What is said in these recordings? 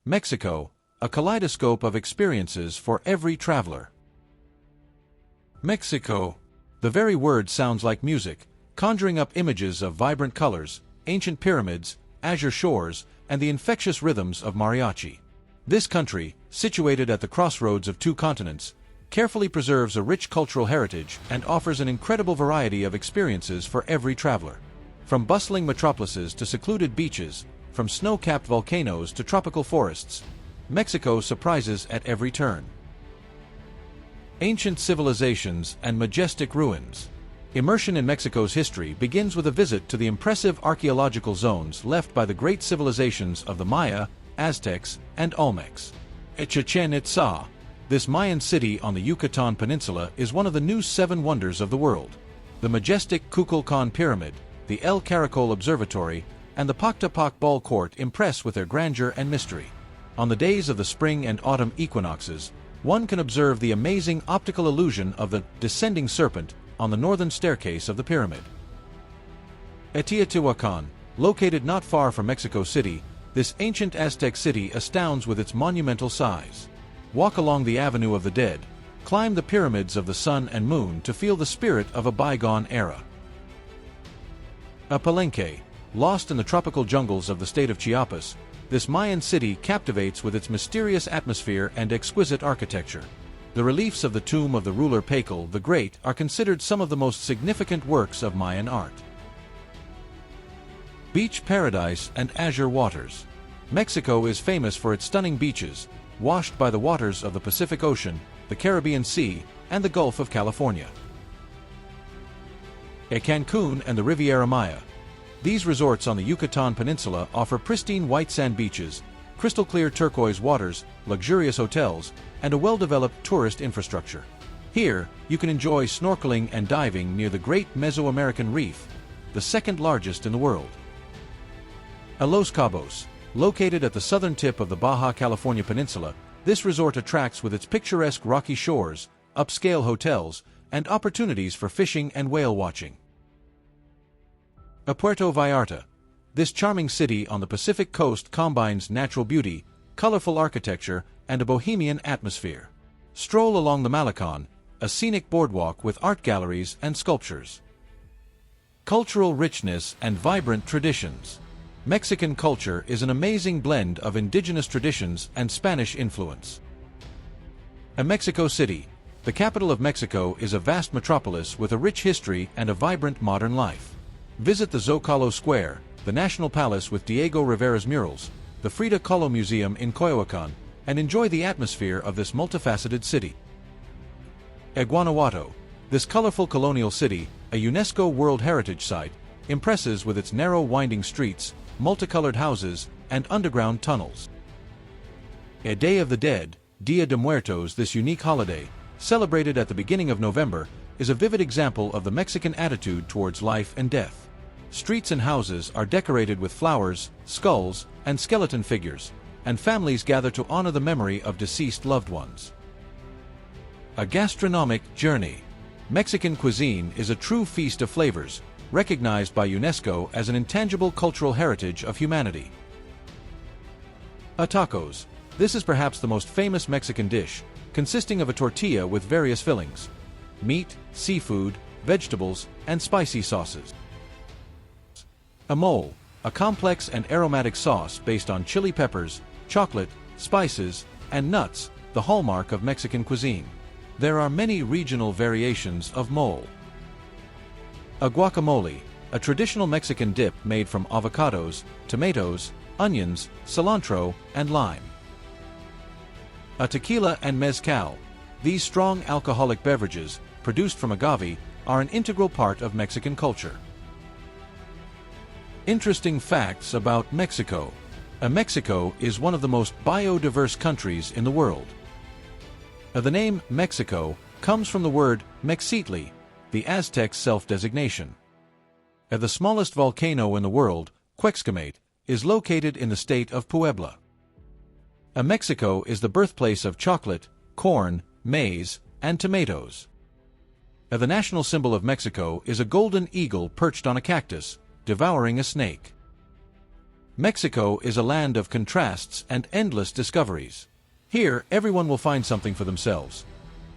Mexico, a kaleidoscope of experiences for every traveler. Mexico. The very word sounds like music, conjuring up images of vibrant colors, ancient pyramids, azure shores, and the infectious rhythms of mariachi. This country, situated at the crossroads of two continents, carefully preserves a rich cultural heritage and offers an incredible variety of experiences for every traveler. From bustling metropolises to secluded beaches, from snow-capped volcanoes to tropical forests, Mexico surprises at every turn. Ancient civilizations and majestic ruins. Immersion in Mexico's history begins with a visit to the impressive archaeological zones left by the great civilizations of the Maya, Aztecs, and Olmecs. Chichen Itza. This Mayan city on the Yucatan Peninsula is one of the new seven wonders of the world. The majestic Kukulkan Pyramid, the El Caracol Observatory, and the Pactapac Ball Court impress with their grandeur and mystery. On the days of the spring and autumn equinoxes, one can observe the amazing optical illusion of the descending serpent on the northern staircase of the pyramid. Teotihuacan, located not far from Mexico City, this ancient Aztec city astounds with its monumental size. Walk along the Avenue of the Dead, climb the pyramids of the sun and moon to feel the spirit of a bygone era. Palenque. Lost in the tropical jungles of the state of Chiapas, this Mayan city captivates with its mysterious atmosphere and exquisite architecture. The reliefs of the tomb of the ruler Pacal the Great are considered some of the most significant works of Mayan art. Beach paradise and azure waters. Mexico is famous for its stunning beaches, washed by the waters of the Pacific Ocean, the Caribbean Sea, and the Gulf of California. Cancun and the Riviera Maya. These resorts on the Yucatan Peninsula offer pristine white sand beaches, crystal-clear turquoise waters, luxurious hotels, and a well-developed tourist infrastructure. Here, you can enjoy snorkeling and diving near the Great Mesoamerican Reef, the second largest in the world. Los Cabos. Located at the southern tip of the Baja California Peninsula, this resort attracts with its picturesque rocky shores, upscale hotels, and opportunities for fishing and whale watching. Puerto Vallarta. This charming city on the Pacific coast combines natural beauty, colorful architecture, and a bohemian atmosphere. Stroll along the Malecon, a scenic boardwalk with art galleries and sculptures. Cultural richness and vibrant traditions. Mexican culture is an amazing blend of indigenous traditions and Spanish influence. Mexico City. The capital of Mexico is a vast metropolis with a rich history and a vibrant modern life. Visit the Zocalo Square, the National Palace with Diego Rivera's murals, the Frida Kahlo Museum in Coyoacán, and enjoy the atmosphere of this multifaceted city. Guanajuato. This colorful colonial city, a UNESCO World Heritage Site, impresses with its narrow winding streets, multicolored houses, and underground tunnels. Day of the Dead, Dia de Muertos. This unique holiday, celebrated at the beginning of November, is a vivid example of the Mexican attitude towards life and death. Streets and houses are decorated with flowers, skulls, and skeleton figures, and families gather to honor the memory of deceased loved ones. A gastronomic journey. Mexican cuisine is a true feast of flavors, recognized by UNESCO as an intangible cultural heritage of humanity. Tacos. This is perhaps the most famous Mexican dish, consisting of a tortilla with various fillings: meat, seafood, vegetables, and spicy sauces. A mole, a complex and aromatic sauce based on chili peppers, chocolate, spices, and nuts, the hallmark of Mexican cuisine. There are many regional variations of mole. A guacamole, a traditional Mexican dip made from avocados, tomatoes, onions, cilantro, and lime. A tequila and mezcal. These strong alcoholic beverages, produced from agave, are an integral part of Mexican culture. Interesting facts about Mexico. Mexico is one of the most biodiverse countries in the world. The name Mexico comes from the word Mexitli, the Aztec self-designation. The smallest volcano in the world, Quexcamate, is located in the state of Puebla. Mexico is the birthplace of chocolate, corn, maize, and tomatoes. The national symbol of Mexico is a golden eagle perched on a cactus, devouring a snake. Mexico is a land of contrasts and endless discoveries. Here, everyone will find something for themselves.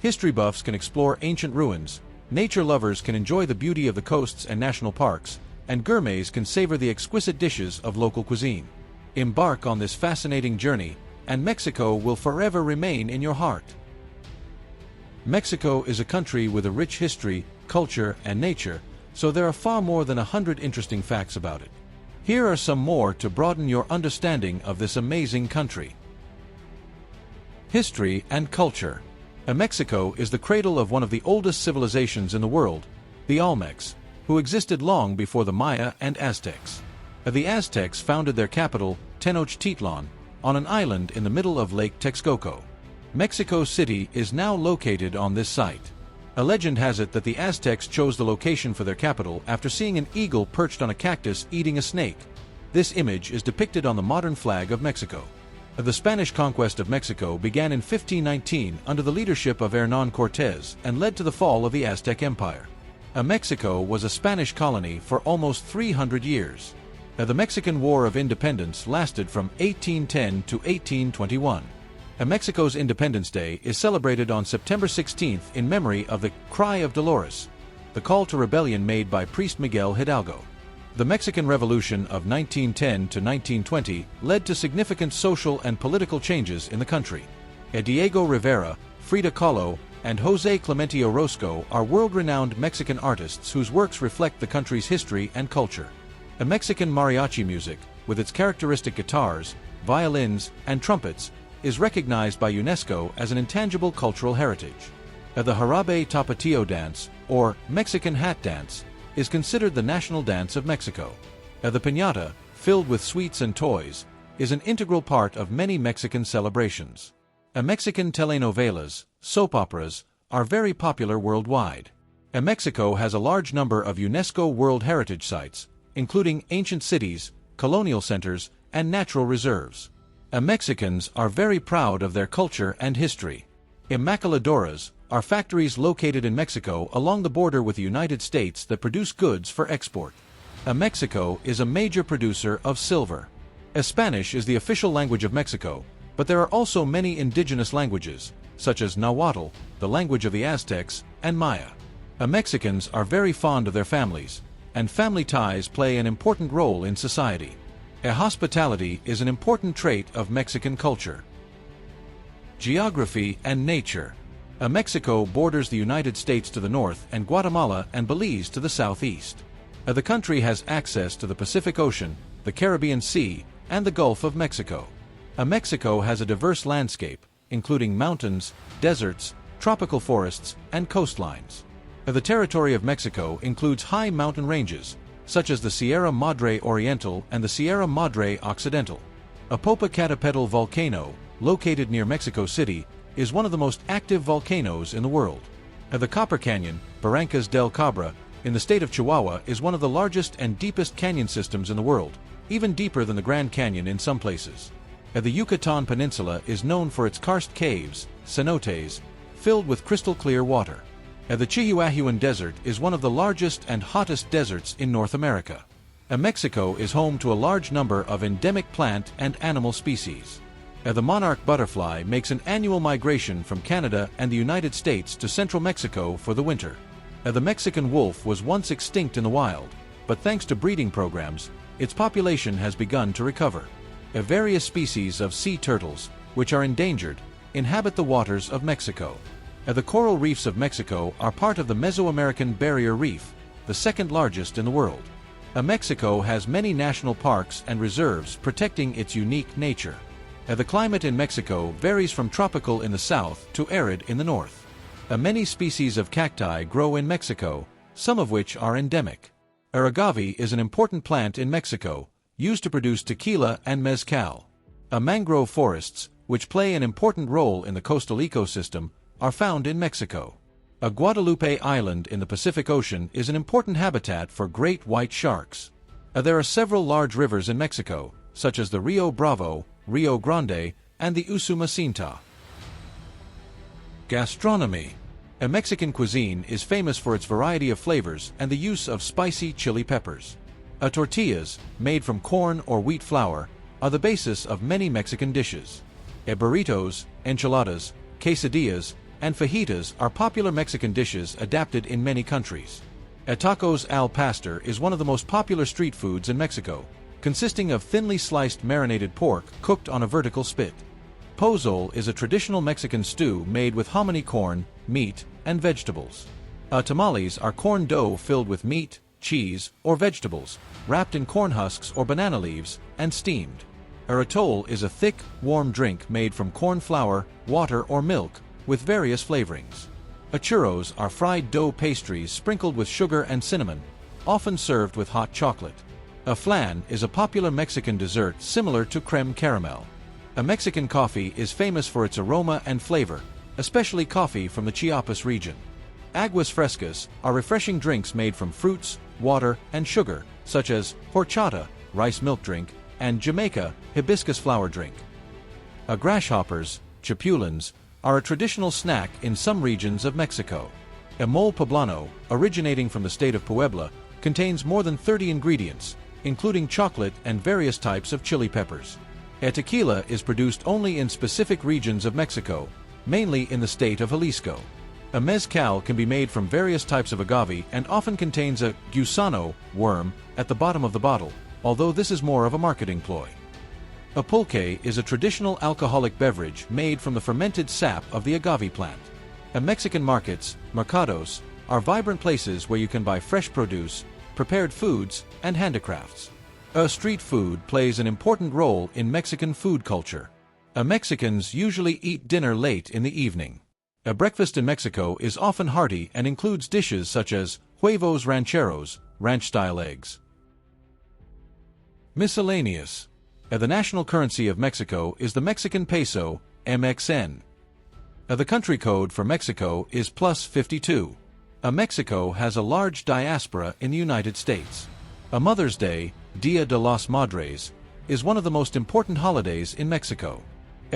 History buffs can explore ancient ruins, nature lovers can enjoy the beauty of the coasts and national parks, and gourmets can savor the exquisite dishes of local cuisine. Embark on this fascinating journey, and Mexico will forever remain in your heart. Mexico is a country with a rich history, culture, and nature, so there are far more than 100 interesting facts about it. Here are some more to broaden your understanding of this amazing country. History and culture. Mexico is the cradle of one of the oldest civilizations in the world, the Olmecs, who existed long before the Maya and Aztecs. The Aztecs founded their capital, Tenochtitlan, on an island in the middle of Lake Texcoco. Mexico City is now located on this site. A legend has it that the Aztecs chose the location for their capital after seeing an eagle perched on a cactus eating a snake. This image is depicted on the modern flag of Mexico. The Spanish conquest of Mexico began in 1519 under the leadership of Hernán Cortés and led to the fall of the Aztec Empire. Mexico was a Spanish colony for almost 300 years. The Mexican War of Independence lasted from 1810 to 1821. Mexico's Independence Day is celebrated on September 16th in memory of the Cry of Dolores, the call to rebellion made by priest Miguel Hidalgo. The Mexican Revolution of 1910 to 1920 led to significant social and political changes in the country. Diego Rivera, Frida Kahlo, and José Clemente Orozco are world-renowned Mexican artists whose works reflect the country's history and culture. Mexican mariachi music, with its characteristic guitars, violins, and trumpets, is recognized by UNESCO as an intangible cultural heritage. The Jarabe Tapatio dance, or Mexican hat dance, is considered the national dance of Mexico. The piñata, filled with sweets and toys, is an integral part of many Mexican celebrations. Mexican telenovelas, soap operas, are very popular worldwide. Mexico has a large number of UNESCO World Heritage Sites, including ancient cities, colonial centers, and natural reserves. Mexicans are very proud of their culture and history. Maquiladoras are factories located in Mexico along the border with the United States that produce goods for export. Mexico is a major producer of silver. Spanish is the official language of Mexico, but there are also many indigenous languages, such as Nahuatl, the language of the Aztecs, and Maya. Mexicans are very fond of their families, and family ties play an important role in society. Hospitality is an important trait of Mexican culture. Geography and nature. Mexico borders the United States to the north and Guatemala and Belize to the southeast. The country has access to the Pacific Ocean, the Caribbean Sea, and the Gulf of Mexico. Mexico has a diverse landscape, including mountains, deserts, tropical forests, and coastlines. The territory of Mexico includes high mountain ranges, such as the Sierra Madre Oriental and the Sierra Madre Occidental. A Popocatépetl volcano, located near Mexico City, is one of the most active volcanoes in the world. The Copper Canyon, Barrancas del Cabra, in the state of Chihuahua is one of the largest and deepest canyon systems in the world, even deeper than the Grand Canyon in some places. The Yucatan Peninsula is known for its karst caves, cenotes, filled with crystal clear water. The Chihuahuan Desert is one of the largest and hottest deserts in North America. Mexico is home to a large number of endemic plant and animal species. The monarch butterfly makes an annual migration from Canada and the United States to central Mexico for the winter. The Mexican wolf was once extinct in the wild, but thanks to breeding programs, its population has begun to recover. Various species of sea turtles, which are endangered, inhabit the waters of Mexico. The coral reefs of Mexico are part of the Mesoamerican Barrier Reef, the second largest in the world. Mexico has many national parks and reserves protecting its unique nature. The climate in Mexico varies from tropical in the south to arid in the north. Many species of cacti grow in Mexico, some of which are endemic. Agave is an important plant in Mexico, used to produce tequila and mezcal. Mangrove forests, which play an important role in the coastal ecosystem, are found in Mexico. Guadalupe Island in the Pacific Ocean is an important habitat for great white sharks. There are several large rivers in Mexico, such as the Rio Bravo, Rio Grande, and the Usumacinta. Gastronomy. Mexican cuisine is famous for its variety of flavors and the use of spicy chili peppers. Tortillas, made from corn or wheat flour, are the basis of many Mexican dishes. Burritos, enchiladas, quesadillas, and fajitas are popular Mexican dishes adapted in many countries. Tacos al pastor is one of the most popular street foods in Mexico, consisting of thinly sliced marinated pork cooked on a vertical spit. Pozole is a traditional Mexican stew made with hominy corn, meat, and vegetables. Tamales are corn dough filled with meat, cheese, or vegetables, wrapped in corn husks or banana leaves, and steamed. Atole is a thick, warm drink made from corn flour, water, or milk, with various flavorings. Churros are fried dough pastries sprinkled with sugar and cinnamon, often served with hot chocolate. Flan is a popular Mexican dessert similar to creme caramel. Mexican coffee is famous for its aroma and flavor, especially coffee from the Chiapas region. Aguas frescas are refreshing drinks made from fruits, water, and sugar, such as horchata, rice milk drink, and Jamaica, hibiscus flower drink. Grasshoppers, chapulines, are a traditional snack in some regions of Mexico. Mole poblano, originating from the state of Puebla, contains more than 30 ingredients, including chocolate and various types of chili peppers. Tequila is produced only in specific regions of Mexico, mainly in the state of Jalisco. Mezcal can be made from various types of agave and often contains a gusano worm at the bottom of the bottle, although this is more of a marketing ploy. Pulque is a traditional alcoholic beverage made from the fermented sap of the agave plant. Mexican markets, mercados, are vibrant places where you can buy fresh produce, prepared foods, and handicrafts. Street food plays an important role in Mexican food culture. Mexicans usually eat dinner late in the evening. Breakfast in Mexico is often hearty and includes dishes such as huevos rancheros, ranch-style eggs. Miscellaneous. The national currency of Mexico is the Mexican peso, MXN. The country code for Mexico is +52. Mexico has a large diaspora in the United States. Mother's Day, Dia de las Madres, is one of the most important holidays in Mexico.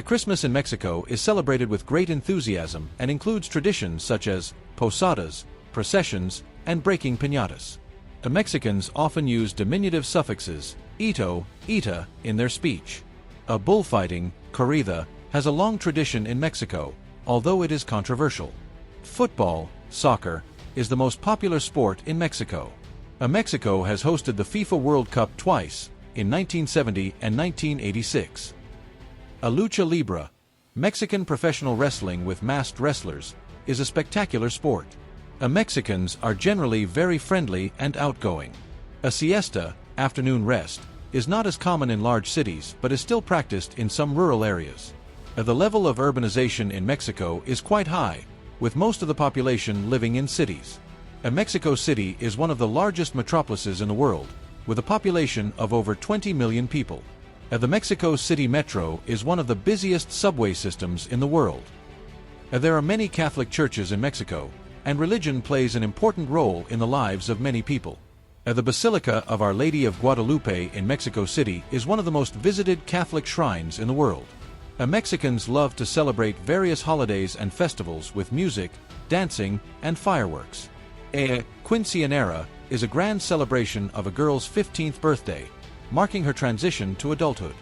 Christmas in Mexico is celebrated with great enthusiasm and includes traditions such as posadas, processions, and breaking piñatas. Mexicans often use diminutive suffixes, ito, ita, in their speech. Bullfighting, corrida, has a long tradition in Mexico, although it is controversial. Football, soccer, is the most popular sport in Mexico. Mexico has hosted the FIFA World Cup twice, in 1970 and 1986. Lucha Libre, Mexican professional wrestling with masked wrestlers, is a spectacular sport. Mexicans are generally very friendly and outgoing. A siesta, afternoon rest, is not as common in large cities but is still practiced in some rural areas. The level of urbanization in Mexico is quite high, with most of the population living in cities. Mexico City is one of the largest metropolises in the world, with a population of over 20 million people. The Mexico City Metro is one of the busiest subway systems in the world. There are many Catholic churches in Mexico, and religion plays an important role in the lives of many people. The Basilica of Our Lady of Guadalupe in Mexico City is one of the most visited Catholic shrines in the world. Mexicans love to celebrate various holidays and festivals with music, dancing, and fireworks. Quinceañera is a grand celebration of a girl's 15th birthday, marking her transition to adulthood.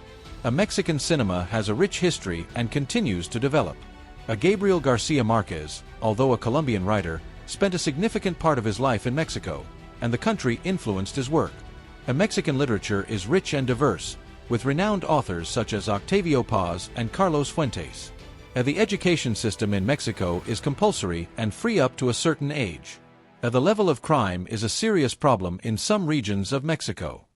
Mexican cinema has a rich history and continues to develop. Gabriel Garcia Marquez, although a Colombian writer, spent a significant part of his life in Mexico, and the country influenced his work. Mexican literature is rich and diverse, with renowned authors such as Octavio Paz and Carlos Fuentes. The education system in Mexico is compulsory and free up to a certain age. The level of crime is a serious problem in some regions of Mexico.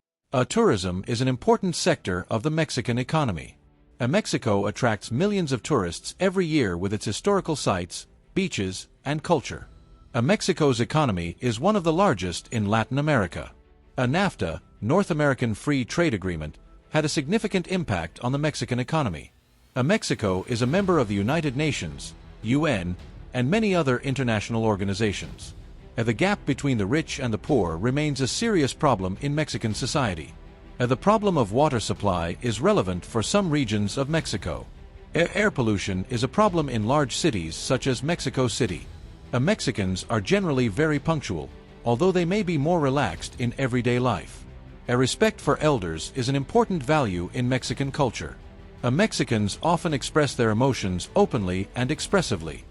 Tourism is an important sector of the Mexican economy. Mexico attracts millions of tourists every year with its historical sites, beaches, and culture. Mexico's economy is one of the largest in Latin America. NAFTA, North American Free Trade Agreement, had a significant impact on the Mexican economy. Mexico is a member of the United Nations, UN, and many other international organizations. The gap between the rich and the poor remains a serious problem in Mexican society. The problem of water supply is relevant for some regions of Mexico. Air pollution is a problem in large cities such as Mexico City. Mexicans are generally very punctual, although they may be more relaxed in everyday life. A respect for elders is an important value in Mexican culture. Mexicans often express their emotions openly and expressively.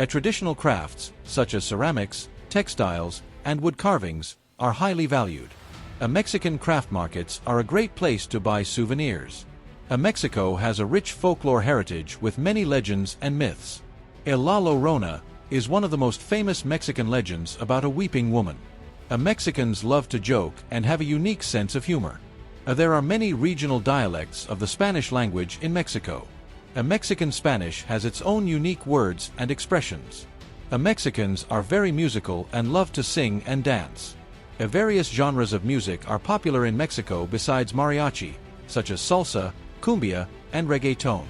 Traditional crafts, such as ceramics, textiles, and wood carvings, are highly valued. Mexican craft markets are a great place to buy souvenirs. Mexico has a rich folklore heritage with many legends and myths. La Llorona is one of the most famous Mexican legends about a weeping woman. Mexicans love to joke and have a unique sense of humor. There are many regional dialects of the Spanish language in Mexico. Mexican Spanish has its own unique words and expressions. Mexicans are very musical and love to sing and dance. Various genres of music are popular in Mexico besides mariachi, such as salsa, cumbia, and reggaeton.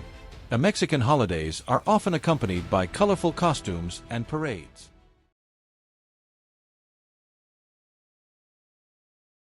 Mexican holidays are often accompanied by colorful costumes and parades.